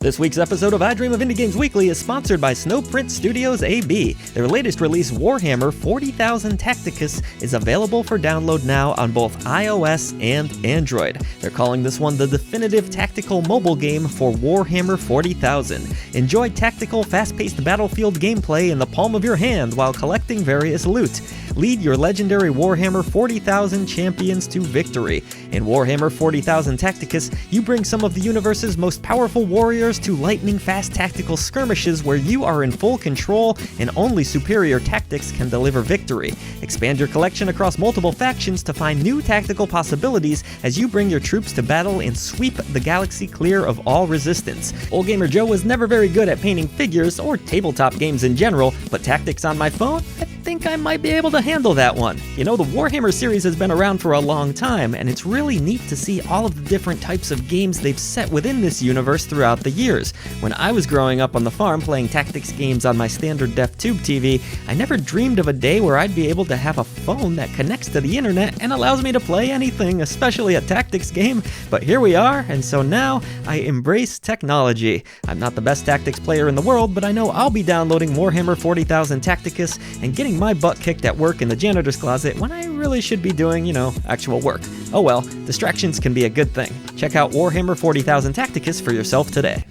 This week's episode of I Dream of Indie Games Weekly is sponsored by Snowprint Studios AB. Their latest release, Warhammer 40,000 Tacticus, is available for download now on both iOS and Android. They're calling this one the definitive tactical mobile game for Warhammer 40,000. Enjoy tactical, fast-paced battlefield gameplay in the palm of your hand while collecting various loot. Lead your legendary Warhammer 40,000 champions to victory. In Warhammer 40,000 Tacticus, you bring some of the universe's most powerful warriors to lightning-fast tactical skirmishes where you are in full control and only superior tactics can deliver victory. Expand your collection across multiple factions to find new tactical possibilities as you bring your troops to battle and sweep the galaxy clear of all resistance. Old Gamer Joe was never very good at painting figures or tabletop games in general, but tactics on my phone? I think I might be able to handle that one. You know, the Warhammer series has been around for a long time, and it's really neat to see all of the different types of games they've set within this universe throughout the years. When I was growing up on the farm playing tactics games on my standard def tube TV, I never dreamed of a day where I'd be able to have a phone that connects to the internet and allows me to play anything, especially a tactics game. But here we are, and so now I embrace technology. I'm not the best tactics player in the world, but I know I'll be downloading Warhammer 40,000 Tacticus and getting my butt kicked at work in the janitor's closet when I really should be doing, actual work. Oh well, distractions can be a good thing. Check out Warhammer 40,000 Tacticus for yourself today.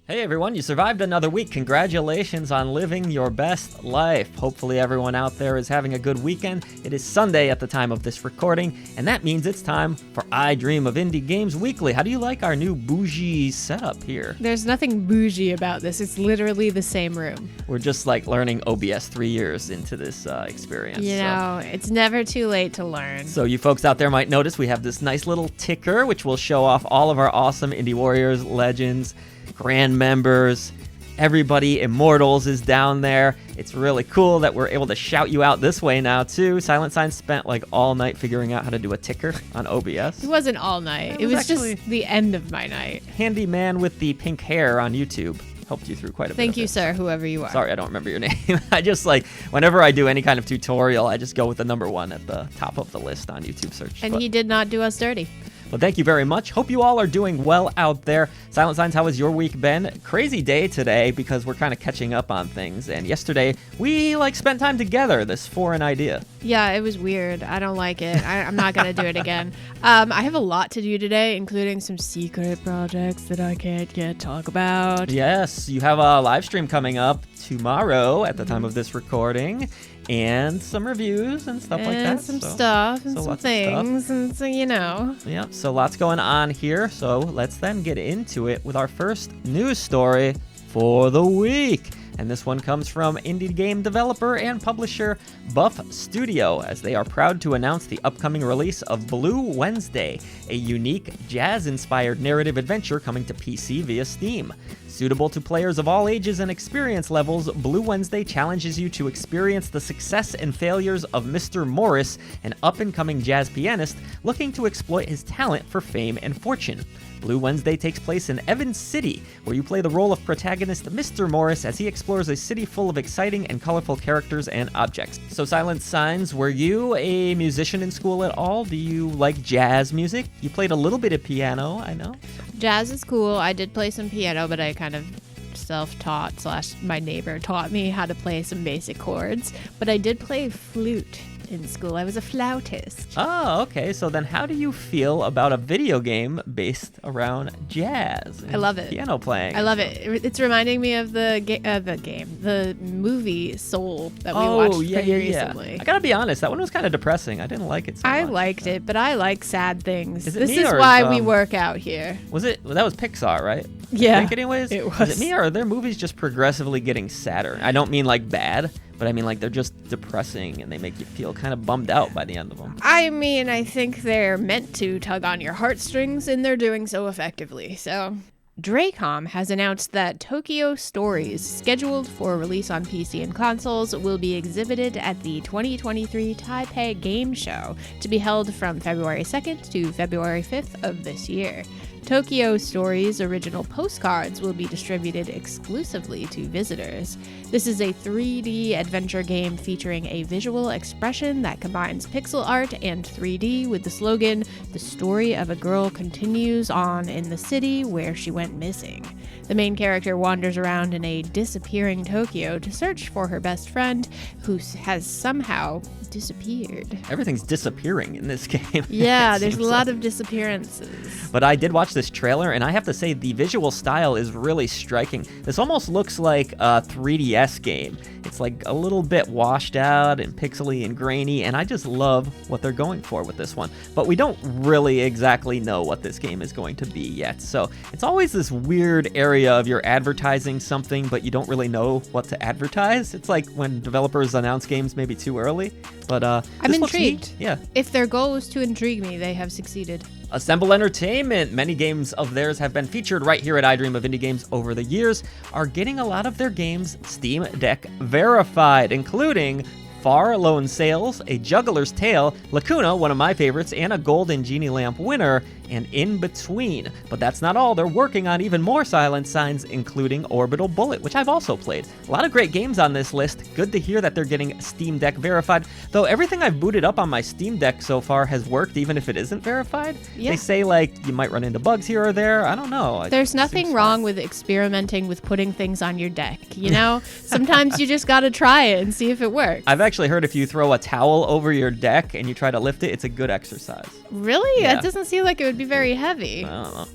Hey everyone, you survived another week. Congratulations on living your best life. Hopefully everyone out there is having a good weekend. It is Sunday at the time of this recording, and that means it's time for I Dream of Indie Games Weekly. How do you like our new bougie setup here? There's nothing bougie about this. It's literally the same room. We're just like learning OBS 3 years into this experience. It's never too late to learn. So you folks out there might notice we have this nice little ticker, which will show off all of our awesome Indie Warriors, Legends, Grand Members, everybody, Immortals is down there. It's really cool that we're able to shout you out this way now too. SilentSigns spent like all night figuring out how to do a ticker on OBS. It wasn't all night. It was just the end of my night. Handy man with the pink hair on YouTube helped you through quite a bit. Thank you, sir, whoever you are. Sorry, I don't remember your name. I just whenever I do any kind of tutorial, I just go with the number one at the top of the list on YouTube search. And he did not do us dirty. Well, thank you very much. Hope you all are doing well out there. SilentSigns, how has your week been? Crazy day today because we're kind of catching up on things. And yesterday, we spent time together, this foreign idea. Yeah, it was weird. I don't like it. I'm not going to do it again. I have a lot to do today, including some secret projects that I can't yet talk about. Yes, you have a live stream coming up tomorrow at the time of this recording. And some reviews and stuff like that. Some stuff and some things. And so, Yep, so lots going on here. So let's then get into it with our first news story for the week. And this one comes from indie game developer and publisher Buff Studio, as they are proud to announce the upcoming release of Blue Wednesday, a unique jazz-inspired narrative adventure coming to PC via Steam. Suitable to players of all ages and experience levels, Blue Wednesday challenges you to experience the success and failures of Mr. Morris, an up-and-coming jazz pianist looking to exploit his talent for fame and fortune. Blue Wednesday takes place in Evans City, where you play the role of protagonist Mr. Morris as he explores a city full of exciting and colorful characters and objects. So SilentSigns, were you a musician in school at all? Do you like jazz music? You played a little bit of piano, I know. Jazz is cool. I did play some piano, but I kind of self-taught / my neighbor taught me how to play some basic chords. But I did play flute in school. I was a flautist. Oh, okay. So then how do you feel about a video game based around jazz? I love it. Piano playing. I love it. It's reminding me of the movie Soul that we watched pretty recently. I gotta be honest, that one was kind of depressing. I didn't like it so much. I liked it, but I like sad things. Is it this me is or why we work out here. That was Pixar, right? Yeah. I think anyways. It was. Is it me or are their movies just progressively getting sadder? I don't mean bad, but I mean they're just depressing and they make you feel kind of bummed out by the end of them. I mean, I think they're meant to tug on your heartstrings and they're doing so effectively, so. 𝐥𝐢𝐤𝐞 has announced that Tokyo Stories, scheduled for release on PC and consoles, will be exhibited at the 2023 Taipei Game Show, to be held from February 2nd to February 5th of this year. Tokyo Stories original postcards will be distributed exclusively to visitors. This is a 3D adventure game featuring a visual expression that combines pixel art and 3D with the slogan, "The story of a girl continues on in the city where she went missing." The main character wanders around in a disappearing Tokyo to search for her best friend, who has somehow disappeared. Everything's disappearing in this game. Yeah, there's a lot of disappearances. But I did watch this trailer, and I have to say the visual style is really striking. This almost looks like a 3DS game. It's like a little bit washed out and pixely and grainy, and I just love what they're going for with this one. But we don't really exactly know what this game is going to be yet. So it's always this weird area of you're advertising something, but you don't really know what to advertise. It's like when developers announce games maybe too early. But I'm intrigued. Yeah. If their goal was to intrigue me, they have succeeded. Assemble Entertainment, many games of theirs have been featured right here at I Dream of Indie Games over the years, are getting a lot of their games Steam Deck verified, including Far Lone Sails, A Juggler's Tale, 𝐦𝐤𝐿, one of my favorites, and a Golden Genie Lamp winner, and In Between. But that's not all. They're working on even more Silent Signs, including Orbital Bullet, which I've also played. A lot of great games on this list. Good to hear that they're getting Steam Deck verified, though everything I've booted up on my Steam Deck so far has worked, even if it isn't verified. Yeah. They say, like, you might run into bugs here or there. I don't know. There's nothing wrong with experimenting with putting things on your deck, you know? Sometimes you just gotta try it and see if it works. I've actually heard if you throw a towel over your deck and you try to lift it, it's a good exercise. Really? Yeah. That doesn't seem like it would be very heavy. I don't know.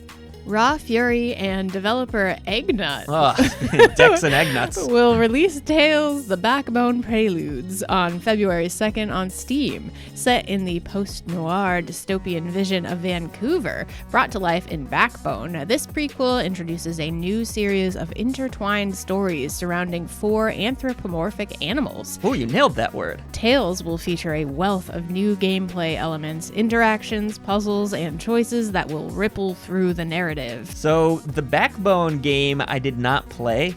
Raw Fury and developer 𝐸𝐴𝐺 Decks and egg nuts. will release Tales: The Backbone Preludes on February 2nd on Steam. Set in the post-noir dystopian vision of Vancouver, brought to life in Backbone, this prequel introduces a new series of intertwined stories surrounding 4 anthropomorphic animals. Oh, you nailed that word. Tales will feature a wealth of new gameplay elements, interactions, puzzles, and choices that will ripple through the narrative. So the Backbone game I did not play,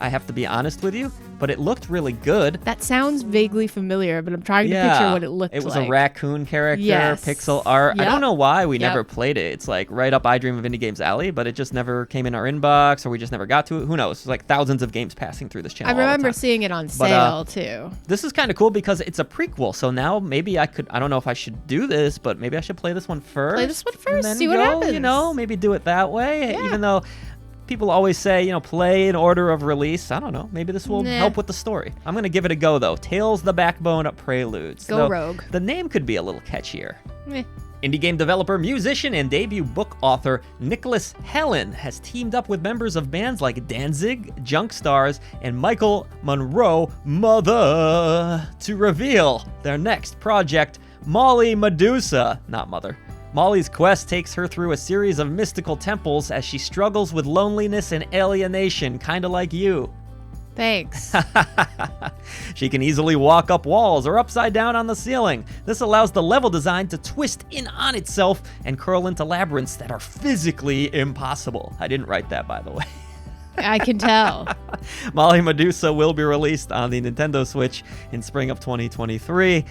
I have to be honest with you, but it looked really good. That sounds vaguely familiar, but I'm trying to picture what it looked like. It was a raccoon character, Yes. pixel art. Yep. I don't know why we Yep. never played it. It's like right up I Dream of Indie Games alley, but it just never came in our inbox, or we just never got to it. Who knows? There's like thousands of games passing through this channel I all the remember time. seeing it on sale too. This is kind of cool because it's a prequel, so now maybe I don't know if I should do this, but maybe I should play this one first. Play this one and first, then see what happens. You know, maybe do it that way, Yeah. even though people always say, play in order of release. I don't know. Maybe this will help with the story. I'm going to give it a go, though. Tales: The Backbone Preludes. Go Though rogue. The name could be a little catchier. Meh. Indie game developer, musician, and debut book author Nicholas Helen has teamed up with members of bands like Danzig, Junk Stars, and Michael Monroe Mother to reveal their next project, Molly Medusa, not Mother. Molly's quest takes her through a series of mystical temples as she struggles with loneliness and alienation, kinda like you. Thanks. She can easily walk up walls or upside down on the ceiling. This allows the level design to twist in on itself and curl into labyrinths that are physically impossible. I didn't write that, by the way. I can tell. Molly Medusa will be released on the Nintendo Switch in spring of 2023.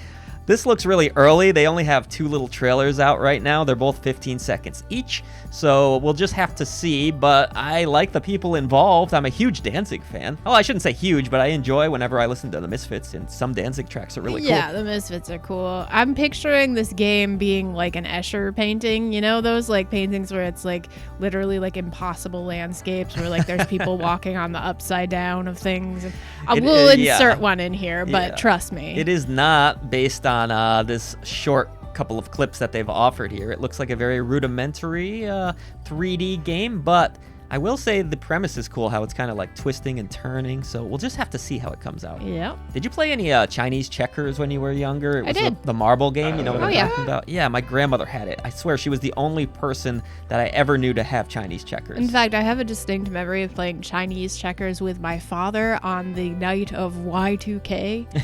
This looks really early. They only have 2 little trailers out right now. They're both 15 seconds each, so we'll just have to see, but I like the people involved. I'm a huge Danzig fan. Oh, I shouldn't say huge, but I enjoy whenever I listen to the Misfits, and some Danzig tracks are really cool. Yeah, the Misfits are cool. I'm picturing this game being like an Escher painting, those like paintings where it's like literally like impossible landscapes where like there's people walking on the upside down of things. I will insert one in here, but trust me. It is not based on this short couple of clips that they've offered here. It looks like a very rudimentary 3D game, but I will say the premise is cool, how it's kind of like twisting and turning, so we'll just have to see how it comes out. Yeah. Did you play any Chinese checkers when you were younger? It was I did. The marble game, you know what I'm yeah. talking about? Yeah, my grandmother had it. I swear she was the only person that I ever knew to have Chinese checkers. In fact, I have a distinct memory of playing Chinese checkers with my father on the night of Y2K.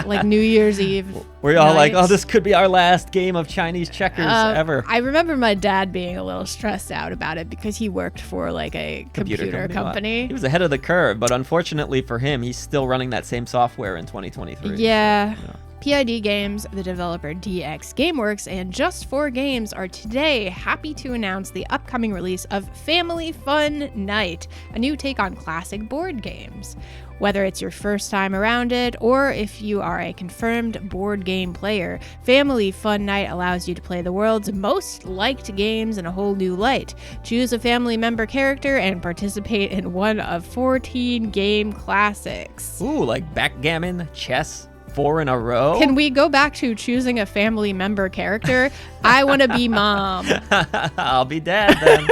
like New Year's Eve. We're all like, night. oh, this could be our last game of Chinese checkers ever. I remember my dad being a little stressed out about it because he worked for like a computer company. He was ahead of the curve, but unfortunately for him, he's still running that same software in 2023. Yeah. So, PID Games, the developer DX Gameworks, and Just 4 Games are today happy to announce the upcoming release of Family Fun Night, a new take on classic board games. Whether it's your first time around it or if you are a confirmed board game player, Family Fun Night allows you to play the world's most liked games in a whole new light. Choose a family member character and participate in one of 14 game classics. Ooh, like backgammon, chess, 4 in a row? Can we go back to choosing a family member character? I want to be mom. I'll be dad then.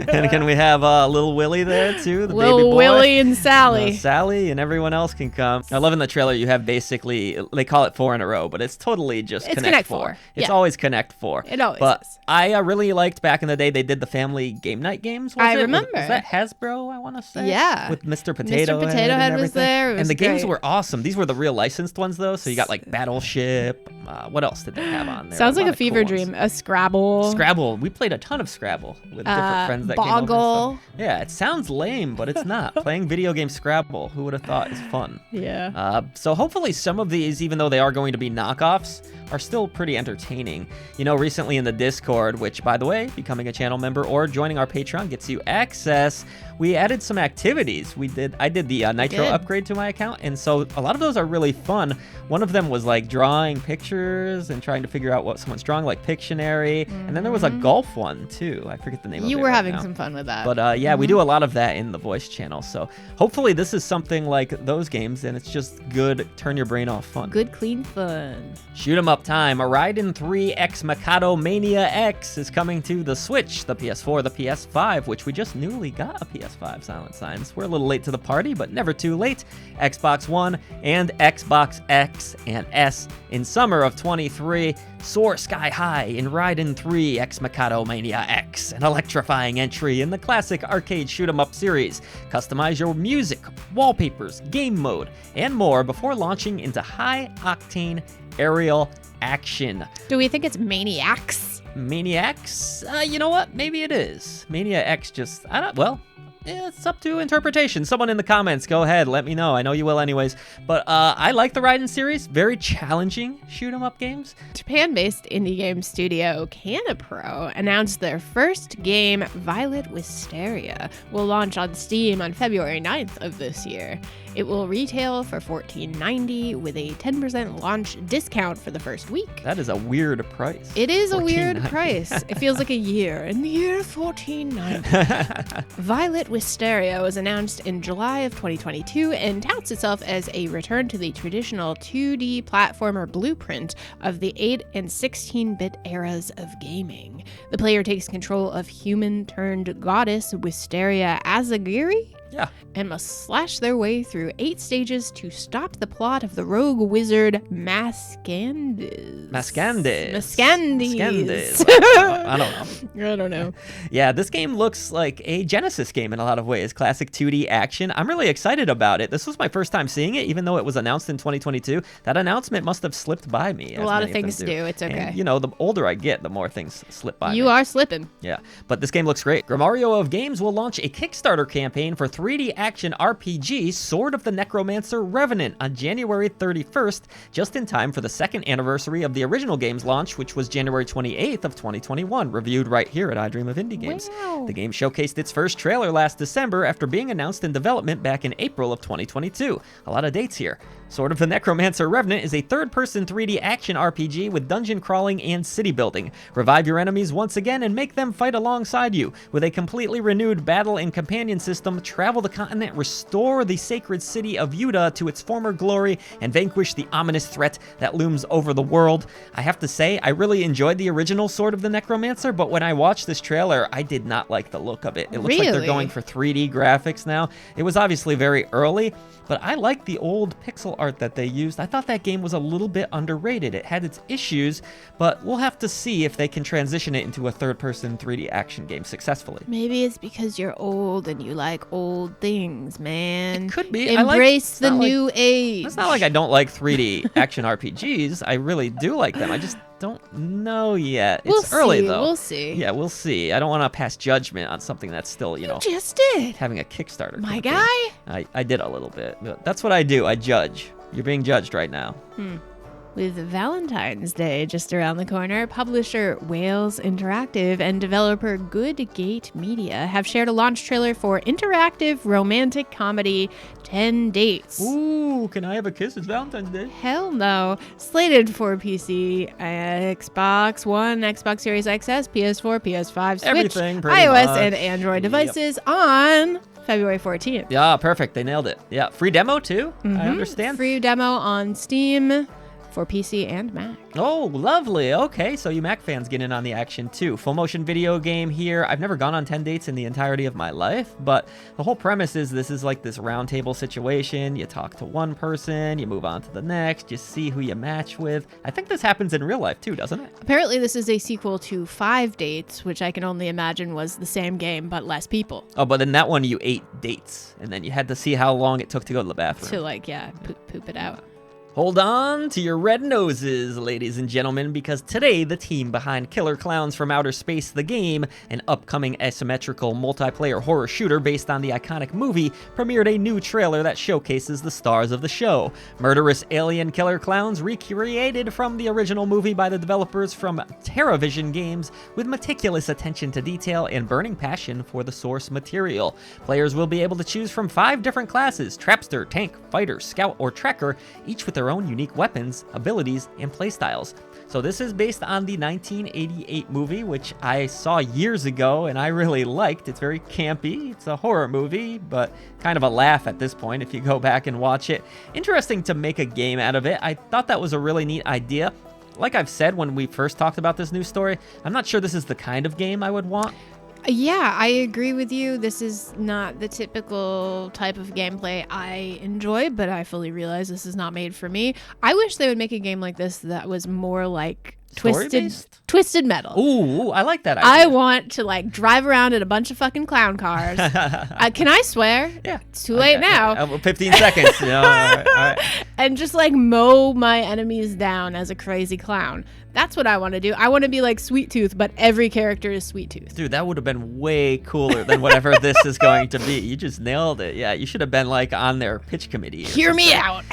And can we have little Willie there too, the baby boy? Willie and Sally. Sally and everyone else can come. I love in the trailer you have basically, they call it 4 in a row, but it's totally just Connect 4. It's always Connect 4. It always but is. I really liked back in the day they did the family game night games. I remember. Was that Hasbro, I want to say? Yeah. With Mr. Potato Mr. Potato Head was there. It was and the games great. were awesome. These were the real licensed ones though. So you got like Battleship. What else did they have on there? Sounds like a fever dream. A Scrabble. Scrabble. We played a ton of Scrabble with different friends that Boggle. came over. And stuff. Yeah, it sounds lame, but it's not. Playing video game Scrabble, who would have thought, is fun. Yeah. So hopefully some of these, even though they are going to be knockoffs, are still pretty entertaining. You know, recently in the Discord, which, by the way, becoming a channel member or joining our Patreon gets you access, we added some activities. I did the Nitro upgrade to my account, and so a lot of those are really fun. One of them was like drawing pictures and trying to figure out what someone's drawing, like Pictionary. And then there was a golf one too. I forget the name of it. You were right having now. some fun with that. But yeah, we do a lot of that in the voice channel. So hopefully this is something like those games, and it's just good, turn your brain off fun. Good, clean fun. Shoot 'em up time. A Raiden 3 𝐥𝐸𝐷 Mania X is coming to the Switch, the PS4, the PS5, which we just newly got a PS5, SilentSigns. We're a little late to the party, but never too late. Xbox One and Xbox X and S in summer of 23. Soar sky high in Raiden 3 𝐥𝐸𝐷 Mania X, an electrifying entry in the classic arcade shoot-'em-up series. Customize your music, wallpapers, game mode, and more before launching into high-octane aerial action. Do we think it's Maniacs? Maniacs? You know what? Maybe it is. Mania X just, it's up to interpretation. Someone in the comments, go ahead, let me know. I know you will anyways. But I like the Raiden series. Very challenging shoot-'em-up games. Japan-based indie game studio Canapro announced their first game, Violet Wisteria, will launch on Steam on February 9th of this year. It will retail for $14.90 with a 10% launch discount for the first week. That is a weird price. It is a weird price. It feels like a year. In the year $14.90. Violet Wisteria was announced in July of 2022 and touts itself as a return to the traditional 2D platformer blueprint of the 8 and 16-bit eras of gaming. The player takes control of human-turned-goddess Wisteria 𝐦𝐨𝐬𝐵𝐷? Yeah. And must slash their way through 8 stages to stop the plot of the rogue wizard Mascandis. I don't know. Yeah, this game looks like a Genesis game in a lot of ways. Classic 2D action. I'm really excited about it. This was my first time seeing it, even though it was announced in 2022. That announcement must have slipped by me. A lot of things do. It's okay. And, you know, the older I get, the more things slip by me. You are slipping. Yeah, but this game looks great. Grimorio of Games will launch a Kickstarter campaign for 3D action RPG Sword of the Necromancer Revenant on January 31st, just in time for the second anniversary of the original game's launch, which was January 28th of 2021, reviewed right here at I Dream of Indie Games. Wow. The game showcased its first trailer last December after being announced in development back in April of 2022. A lot of dates here. Sword of the Necromancer Revenant is a third-person 3D action RPG with dungeon crawling and city building. Revive your enemies once again and make them fight alongside you. With a completely renewed battle and companion system, travel the continent, restore the sacred city of Yuda to its former glory, and vanquish the ominous threat that looms over the world. I have to say, I really enjoyed the original Sword of the Necromancer, but when I watched this trailer, I did not like the look of it. It looks like they're going for 3D graphics now. It was obviously very early, but I like the old pixel art that they used. I thought that game was a little bit underrated. It had its issues, but we'll have to see if they can transition it into a third-person 3D action game successfully. Maybe it's because you're old and you like old things, man. It could be. Embrace the new age. It's not like I don't like 3D action RPGs. I really do like them. I just don't know yet. It's early, though. We'll see. Yeah, we'll see. I don't want to pass judgment on something that's still, You just did. having a Kickstarter. My campaign. guy? I did a little bit. That's what I do. I judge. You're being judged right now. With Valentine's Day just around the corner, publisher Wales Interactive and developer 𝐦𝐤𝐤𝐿 Media have shared a launch trailer for interactive romantic comedy 10 Dates. Ooh, can I have a kiss? It's Valentine's Day. Hell no. Slated for PC, Xbox One, Xbox Series XS, PS4, PS5, Switch, Everything, pretty iOS, much. and Android devices on February 14th. Yeah, perfect. They nailed it. Yeah, free demo too. I understand. Free demo on Steam for PC and Mac. Oh, lovely. Okay, so you Mac fans get in on the action too. Full motion video game here. I've never gone on 10 dates in the entirety of my life, but the whole premise is this is like this round table situation. You talk to one person, you move on to the next, you see who you match with. I think this happens in real life too, doesn't it? Apparently this is a sequel to 5 Dates, which I can only imagine was the same game but less people. Oh, but in that one you ate dates, and then you had to see how long it took to go to the bathroom. To poop it out. Hold on to your red noses, ladies and gentlemen, because today the team behind Killer Klowns from Outer Space the Game, an upcoming asymmetrical multiplayer horror shooter based on the iconic movie, premiered a new trailer that showcases the stars of the show. Murderous alien killer clowns recreated from the original movie by the developers from TerraVision Games with meticulous attention to detail and burning passion for the source material. Players will be able to choose from 5 different classes: Trapster, Tank, Fighter, Scout, or Trekker, each with their own unique weapons, abilities, and playstyles. So this is based on the 1988 movie, which I saw years ago and I really liked. It's very campy. It's a horror movie, but kind of a laugh at this point if you go back and watch it. Interesting to make a game out of it. I thought that was a really neat idea. Like I've said when we first talked about this news story, I'm not sure this is the kind of game I would want. Yeah, I agree with you. This is not the typical type of gameplay I enjoy, but I fully realize this is not made for me. I wish they would make a game like this that was more like Twisted Metal. Ooh, I like that idea. I want to like drive around in a bunch of fucking clown cars. Can I swear? Yeah. It's too late now. Yeah, 15 seconds. All right. And just like mow my enemies down as a crazy clown. That's what I want to do. I want to be like Sweet Tooth, but every character is Sweet Tooth. Dude, that would have been way cooler than whatever this is going to be. You just nailed it. Yeah, you should have been like on their pitch committee. Hear me out.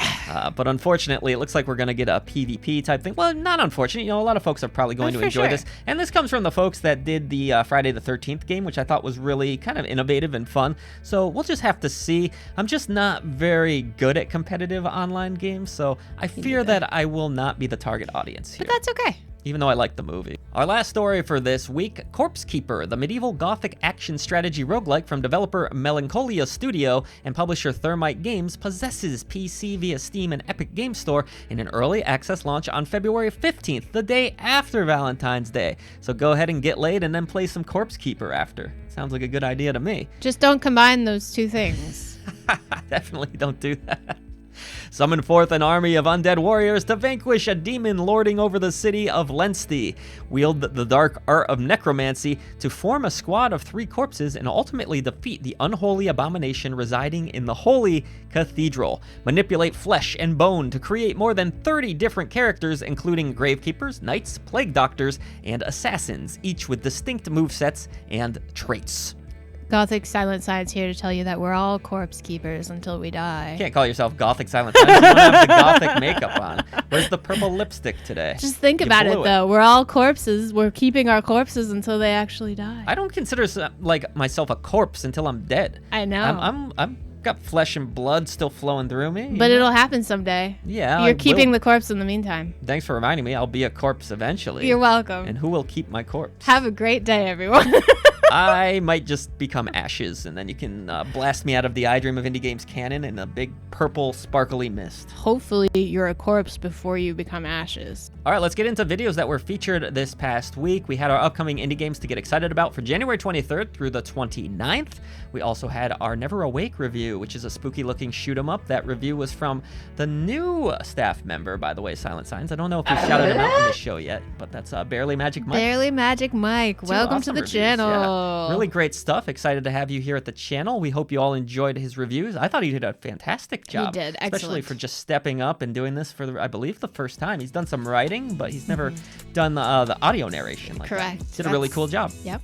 But unfortunately, it looks like we're going to get a PvP type thing. Well, not unfortunate. You know, a lot of folks are probably going to enjoy this. And this comes from the folks that did the Friday the 13th game, which I thought was really kind of innovative and fun. So we'll just have to see. I'm just not very good at competitive online games, so I fear that I will not be the target audience here. But that's okay. Even though I like the movie. Our last story for this week, Corpse Keeper, the medieval gothic action strategy roguelike from developer Melancholia Studio and publisher Thermite Games, possesses PC via Steam and Epic Games Store in an early access launch on February 15th, the day after Valentine's Day. So go ahead and get laid and then play some Corpse Keeper after. Sounds like a good idea to me. Just don't combine those two things. Definitely don't do that. Summon forth an army of undead warriors to vanquish a demon lording over the city of Lensty. Wield the dark art of necromancy to form a squad of 3 corpses and ultimately defeat the unholy abomination residing in the holy cathedral. Manipulate flesh and bone to create more than 30 different characters, including gravekeepers, knights, plague doctors, and assassins, each with distinct movesets and traits. Gothic SilentSigns here to tell you that we're all corpse keepers until we die. You can't call yourself Gothic SilentSigns. You don't have the Gothic makeup on. Where's the purple lipstick today? Just think about it, though. We're all corpses. We're keeping our corpses until they actually die. I don't consider like myself a corpse until I'm dead. I know. I'm got flesh and blood still flowing through me. But it'll happen someday. Yeah. You're keeping the corpse in the meantime. Thanks for reminding me. I'll be a corpse eventually. You're welcome. And who will keep my corpse? Have a great day, everyone. I might just become ashes, and then you can blast me out of the 𝐦𝐸 of Indie Games canon in a big purple sparkly mist. Hopefully you're a corpse before you become ashes. All right, let's get into videos that were featured this past week. We had our upcoming indie games to get excited about for January 23rd through the 29th. We also had our Never Awake review, which is a spooky-looking shoot-'em-up. That review was from the new staff member, by the way, SilentSigns. I don't know if we shouted him out on the show yet, but that's Barely Magic Mike. Barely Magic Mike. Welcome to the channel. Yeah. Really great stuff. Excited to have you here at the channel. We hope you all enjoyed his reviews. I thought he did a fantastic job. He did. Excellent. Especially for just stepping up and doing this for, I believe, the first time. He's done some writing, but he's never done the audio narration like Correct. that. Did a really cool job. Yep.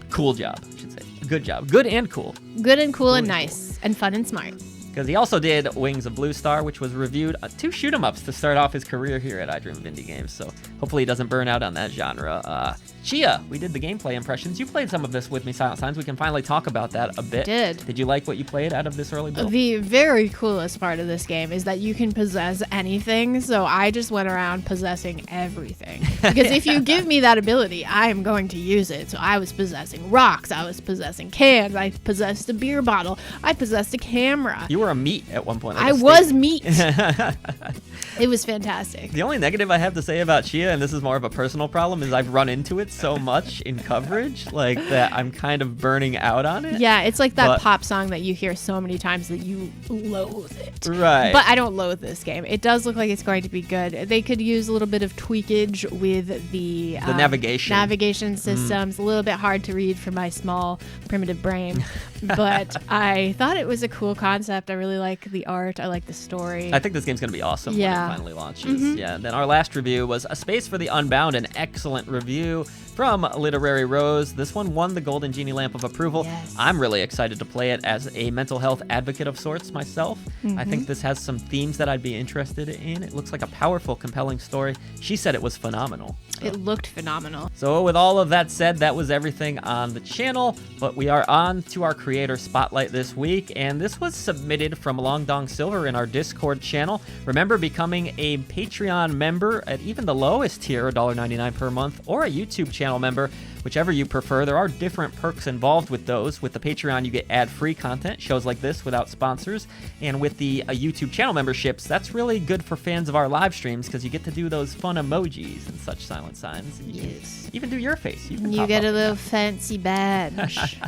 Cool job, I should say. Good job. Good and cool. Good and cool and nice. And fun and smart. Because he also did Wings of Blue Star, which was reviewed 2 shoot-'em-ups to start off his career here at iDream of Indie Games. So hopefully he doesn't burn out on that genre. Chia, we did the gameplay impressions. You played some of this with me, SilentSigns. We can finally talk about that a bit. Did you like what you played out of this early build? The very coolest part of this game is that you can possess anything. So I just went around possessing everything. Because if you give me that ability, I am going to use it. So I was possessing rocks. I was possessing cans. I possessed a beer bottle. I possessed a camera. You were a meat at one point. I was meat. It was fantastic. The only negative I have to say about Chia, and this is more of a personal problem, is I've run into it so much in coverage, like that I'm kind of burning out on it. Yeah, it's like that pop song that you hear so many times that you loathe it. Right. But I don't loathe this game. It does look like it's going to be good. They could use a little bit of tweakage with the navigation systems. A little bit hard to read for my small primitive brain. But I thought it was a cool concept. I really like the art. I like the story. I think this game's going to be awesome when it finally launches. Yeah. And then our last review was A Space for the Unbound, an excellent review from Literary Rose. This one won the Golden Genie Lamp of Approval. Yes. I'm really excited to play it as a mental health advocate of sorts myself. I think this has some themes that I'd be interested in. It looks like a powerful, compelling story. She said it was phenomenal. It looked phenomenal. So with all of that said, that was everything on the channel, but we are on to our creator spotlight this week, and this was submitted from Long Dong Silver in our Discord channel. Remember, becoming a Patreon member at even the lowest tier, $1.99 per month, or a YouTube channel member, whichever you prefer. There are different perks involved with those. With the Patreon, you get ad-free content, shows like this without sponsors, and with the YouTube channel memberships, that's really good for fans of our live streams because you get to do those fun emojis and such SilentSigns. And you can even do your face. You get a little fancy badge.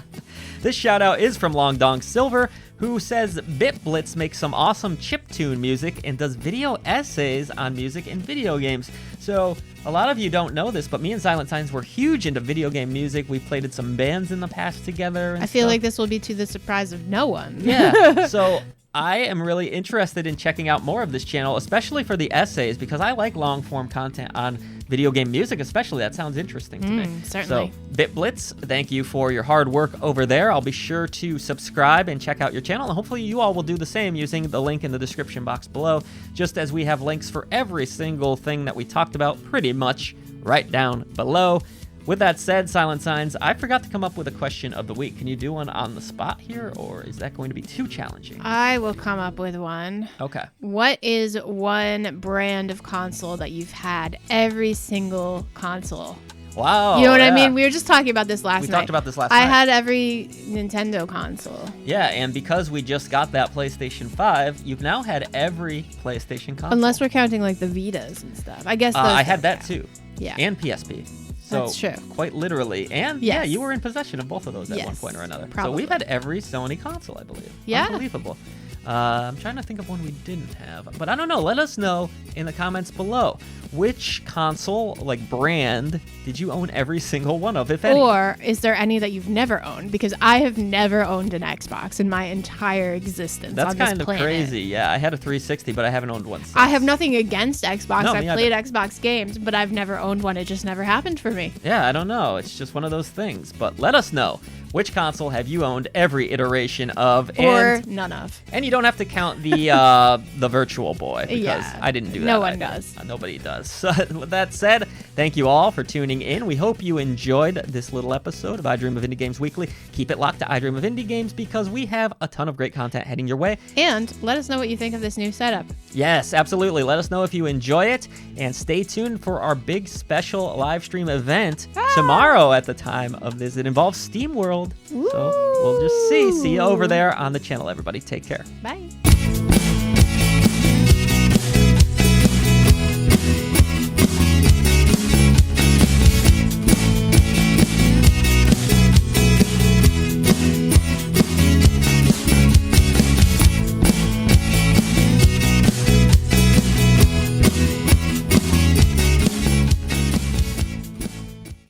This shout out is from Long Dong Silver, who says BitBlitz makes some awesome chiptune music and does video essays on music and video games. So a lot of you don't know this, but me and SilentSigns were huge into video game music. We played in some bands in the past together. And I feel like this will be to the surprise of no one. Yeah. So I am really interested in checking out more of this channel, especially for the essays, because I like long form content on video game music, especially. That sounds interesting to me. Certainly. So, BitBlitz, thank you for your hard work over there. I'll be sure to subscribe and check out your channel, and hopefully you all will do the same using the link in the description box below, just as we have links for every single thing that we talked about pretty much right down below. With that said, SilentSigns, I forgot to come up with a question of the week. Can you do one on the spot here, or is that going to be too challenging? I will come up with one. Okay. What is one brand of console that you've had every single console? Wow. You know what I mean? We were just talking about this last night. We talked about this last night. I had every Nintendo console. Yeah, and because we just got that PlayStation 5, you've now had every PlayStation console. Unless we're counting like the Vitas and stuff. I guess those I had that count. too. Yeah. And PSP. So that's true. Quite literally. And yeah, you were in possession of both of those at one point or another. Probably. So we've had every Sony console, I believe. Yeah. Unbelievable. I'm trying to think of one we didn't have. But I don't know. Let us know in the comments below. Which console, like brand, did you own every single one of, if any? Or is there any that you've never owned? Because I have never owned an Xbox in my entire existence That's on this kind of planet. crazy. Yeah, I had a 360, but I haven't owned one since. I have nothing against Xbox. No, I've me played either. Xbox games, but I've never owned one. It just never happened for me. Yeah, I don't know. It's just one of those things. But let us know. Which console have you owned every iteration of? Or none of. And you don't have to count the Virtual Boy, because I didn't do that. No one either. does. Nobody does. So with that said, thank you all for tuning in. We hope you enjoyed this little episode of iDream of Indie Games Weekly. Keep it locked to iDream of Indie Games because we have a ton of great content heading your way. And let us know what you think of this new setup. Yes, absolutely. Let us know if you enjoy it, and stay tuned for our big special live stream event tomorrow at the time of this. It involves SteamWorld. So we'll just see you over there on the channel, everybody. Take care. Bye.